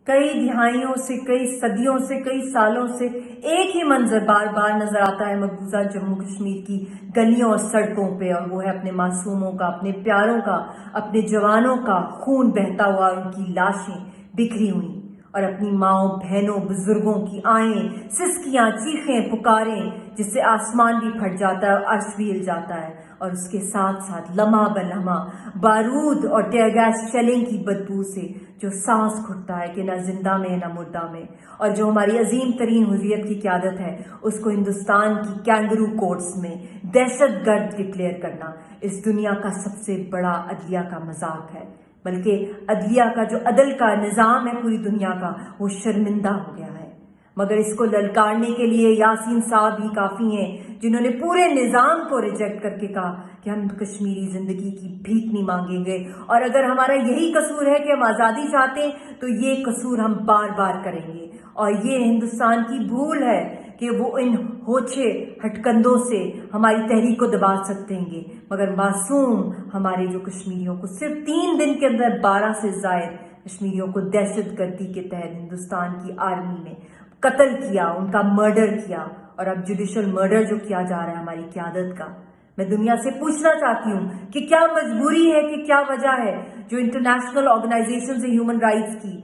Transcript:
कई दिहाइयों से, कई सदियों से, कई सालों से एक ही मंजर बार बार नजर आता है मकबूजा जम्मू कश्मीर की गलियों और सड़कों पे, और वो है अपने मासूमों का, अपने प्यारों का, अपने जवानों का खून बहता हुआ, उनकी लाशें बिखरी हुई, और अपनी माओ बहनों बुजुर्गों की आएं, सिसकियां, चीखें, पुकारें, जिससे आसमान भी फट जाता है और अर्श भी हिल जाता है, और उसके साथ साथ लम्हा बलम्हा बारूद और टेयर गैस शेलिंग की बदबू से जो सांस घुटता है कि ना जिंदा में ना मुर्दा में, और जो हमारी अजीम तरीन हुर्रियत की क़यादत है उसको हिंदुस्तान की कैंगरू कोर्ट्स में दहशतगर्द डिक्लेयर करना इस दुनिया का सबसे बड़ा अदलिया का मजाक है। बल्कि अदलिया का जो अदल का निज़ाम है पूरी दुनिया का, वो शर्मिंदा हो गया है। मगर इसको ललकारने के लिए यासीन साहब ही काफ़ी हैं, जिन्होंने पूरे निज़ाम को रिजेक्ट करके कहा कि हम कश्मीरी ज़िंदगी की भीख नहीं मांगेंगे, और अगर हमारा यही कसूर है कि हम आज़ादी चाहते हैं तो ये कसूर हम बार बार करेंगे। और ये हिंदुस्तान की भूल है कि वो इन होछे हटकंदों से हमारी तहरीक को दबा सकते हैं, मगर मासूम हमारे जो कश्मीरियों को सिर्फ 3 दिन के अंदर 12 से ज़ायद कश्मीरियों को दहशतगर्दी के तहत हिंदुस्तान की आर्मी ने कत्ल किया, उनका मर्डर किया, और अब जुडिशल मर्डर जो किया जा रहा है हमारी क़यादत का। मैं दुनिया से पूछना चाहती हूँ कि क्या मजबूरी है, कि क्या वजह है जो इंटरनेशनल ऑर्गेनाइजेशन है ह्यूमन राइट्स की